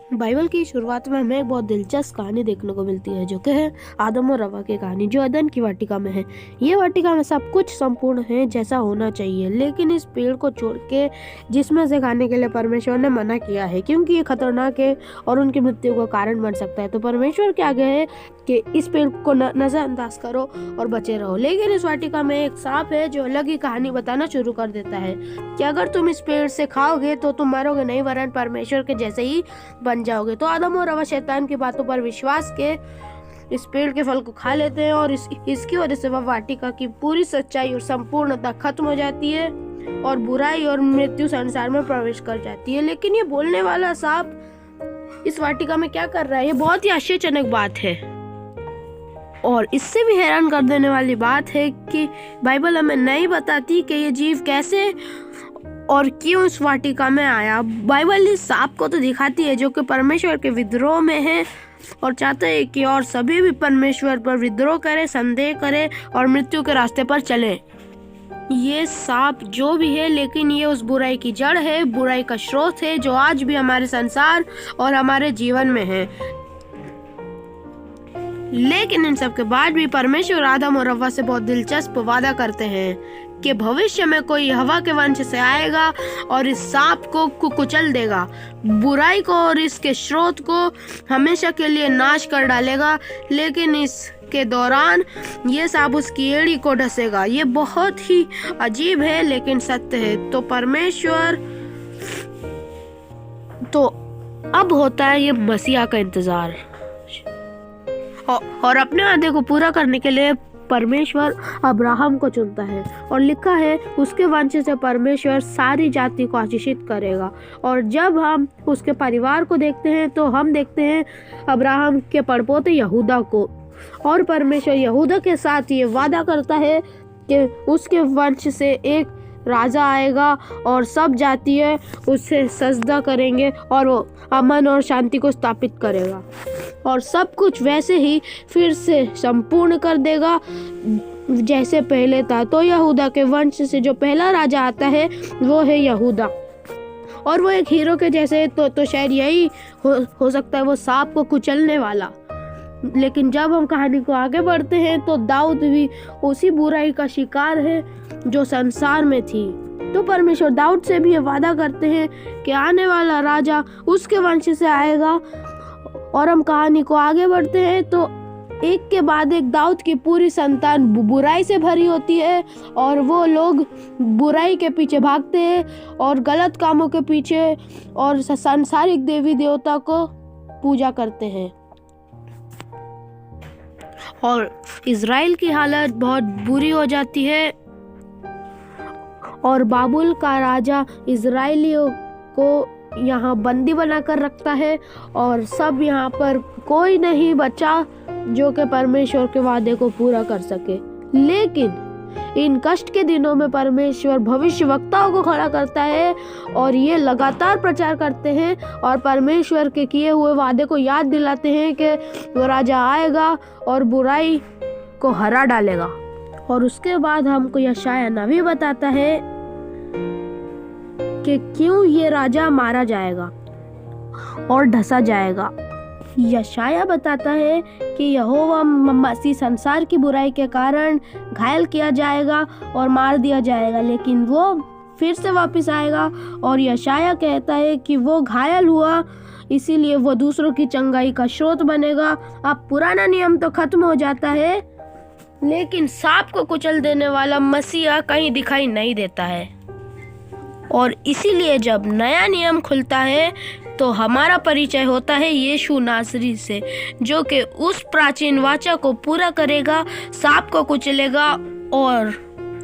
Bible की शुरुआत में हमें एक बहुत दिलचस्प कहानी देखने को मिलती है, जो कि है आदम और हव्वा की कहानी, जो अदन की वाटिका में है। ये वाटिका में सब कुछ संपूर्ण है जैसा होना चाहिए, लेकिन इस पेड़ को छोड़ के जिसमें से खाने के लिए परमेश्वर ने मना किया है, क्योंकि ये खतरनाक है और उनकी मृत्यु का कारण बन सकता है। तो परमेश्वर के आगे है कि इस पेड़ को नजरअंदाज करो और बचे रहो। लेकिन इस वाटिका में एक सांप है जो अलग ही कहानी बताना शुरू कर देता है कि अगर तुम इस पेड़ से खाओगे तो तुम मरोगे नहीं, वरन परमेश्वर के जैसे ही बन जाओगे। तो आदम और हव्वा शैतान की बातों पर विश्वास के इस पेड़ के फल को खा लेते हैं और इसकी वजह से वह वाटिका की पूरी सच्चाई और संपूर्णता खत्म हो जाती है और बुराई और मृत्यु संसार में प्रवेश कर जाती है। लेकिन ये बोलने वाला सांप इस वाटिका में क्या कर रहा है, ये बहुत ही आश्चर्यजनक बात है। और इससे भी हैरान कर देने वाली बात है कि बाइबल हमें नहीं बताती कि ये जीव कैसे और क्यों इस वाटिका में आया। बाइबल इस सांप को तो दिखाती है जो कि परमेश्वर के विद्रोह में है और चाहते है कि और सभी भी परमेश्वर पर विद्रोह करे, संदेह करे और मृत्यु के रास्ते पर चले। ये सांप जो भी है, लेकिन ये उस बुराई की जड़ है, बुराई का स्रोत है जो आज भी हमारे संसार और हमारे जीवन में है। लेकिन इन सब के बाद भी परमेश्वर आदम और हव्वा से बहुत दिलचस्प वादा करते हैं कि भविष्य में कोई हव्वा के वंश से आएगा और इस सांप को कुचल देगा, बुराई को और इसके स्रोत को हमेशा के लिए नाश कर डालेगा। लेकिन इसके दौरान ये सांप उसकी एड़ी को डसेगा। ये बहुत ही अजीब है लेकिन सत्य है। तो परमेश्वर तो अब होता है ये मसीहा का इंतजार, और अपने वादे को पूरा करने के लिए परमेश्वर अब्राहम को चुनता है और लिखा है उसके वंश से परमेश्वर सारी जाति को आशीषित करेगा। और जब हम उसके परिवार को देखते हैं तो हम देखते हैं अब्राहम के पड़पोते यहूदा को, और परमेश्वर यहूदा के साथ ये वादा करता है कि उसके वंश से एक राजा आएगा और सब जातियाँ उससे सजदा करेंगे और वो अमन और शांति को स्थापित करेगा और सब कुछ वैसे ही फिर से संपूर्ण कर देगा जैसे पहले था। तो यहूदा के वंश से जो पहला राजा आता है वो है यहूदा, और वो एक हीरो के जैसे तो शायद यही हो सकता है, वो सांप को कुचलने वाला। लेकिन जब हम कहानी को आगे बढ़ते हैं तो दाऊद भी उसी बुराई का शिकार है जो संसार में थी। तो परमेश्वर दाऊद से भी ये वादा करते हैं कि आने वाला राजा उसके वंश से आएगा। और हम कहानी को आगे बढ़ते हैं तो एक के बाद एक दाऊद की पूरी संतान बुराई से भरी होती है और वो लोग बुराई के पीछे भागते हैं और गलत कामों के पीछे और सांसारिक देवी देवता को पूजा करते हैं। और इज़राइल की हालत बहुत बुरी हो जाती है और बाबुल का राजा इज़राइलियों को यहाँ बंदी बनाकर रखता है और सब यहाँ पर कोई नहीं बचा जो कि परमेश्वर के वादे को पूरा कर सके। लेकिन इन कष्ट के दिनों में परमेश्वर भविष्यवक्ताओं को खड़ा करता है और ये लगातार प्रचार करते हैं और परमेश्वर के किए हुए वादे को याद दिलाते हैं कि वो राजा आएगा और बुराई को हरा डालेगा। और उसके बाद हमको यशायाह नबी बताता है कि क्यों ये राजा मारा जाएगा और ढसा जाएगा। यशायाह बताता है कि यहोवा मसीह संसार की बुराई के कारण घायल किया जाएगा और मार दिया जाएगा, लेकिन वो फिर से वापस आएगा। और यशायाह कहता है कि वो घायल हुआ इसीलिए वो दूसरों की चंगाई का स्रोत बनेगा। अब पुराना नियम तो खत्म हो जाता है, लेकिन सांप को कुचल देने वाला मसीहा कहीं दिखाई नहीं देता है। और इसीलिए जब नया नियम खुलता है तो हमारा परिचय होता है यीशु नासरी से, जो कि उस प्राचीन वाचा को पूरा करेगा, सांप को कुचलेगा। और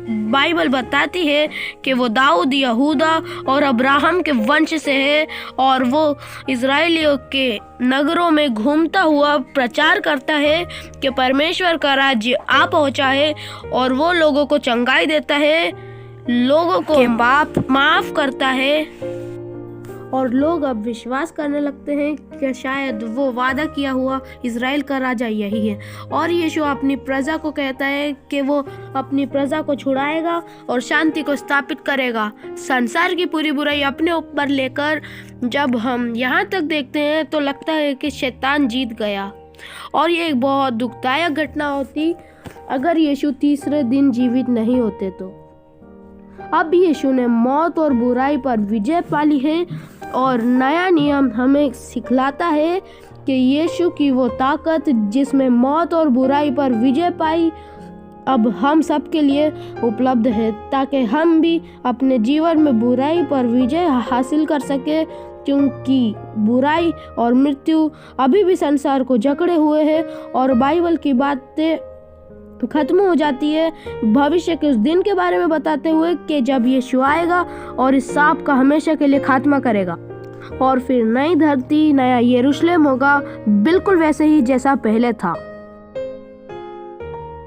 बाइबल बताती है कि वो दाऊद, यहूदा और अब्राहम के वंश से है और वो इज़राइलियों के नगरों में घूमता हुआ प्रचार करता है कि परमेश्वर का राज्य आ पहुंचा है और वो लोगों को चंगाई देता है, लोगों को पाप माफ करता है और लोग अब विश्वास करने लगते हैं कि शायद वो वादा किया हुआ इज़राइल का राजा यही है। और यीशु अपनी प्रजा को कहता है कि वो अपनी प्रजा को छुड़ाएगा और शांति को स्थापित करेगा, संसार की पूरी बुराई अपने ऊपर लेकर। जब हम यहाँ तक देखते हैं तो लगता है कि शैतान जीत गया, और ये एक बहुत दुखदायक घटना होती अगर यीशु तीसरे दिन जीवित नहीं होते तो। अब यीशु ने मौत और बुराई पर विजय पाली है, और नया नियम हमें सिखलाता है कि यीशु की वो ताकत जिसमें मौत और बुराई पर विजय पाई अब हम सब के लिए उपलब्ध है, ताकि हम भी अपने जीवन में बुराई पर विजय हासिल कर सके, क्योंकि बुराई और मृत्यु अभी भी संसार को जकड़े हुए हैं। और बाइबल की बातें खत्म हो जाती है भविष्य के उस दिन के बारे में बताते हुए कि जब यीशु आएगा और इस सांप का हमेशा के लिए खात्मा करेगा, और फिर नई धरती, नया यरूशलेम होगा, बिल्कुल वैसे ही जैसा पहले था।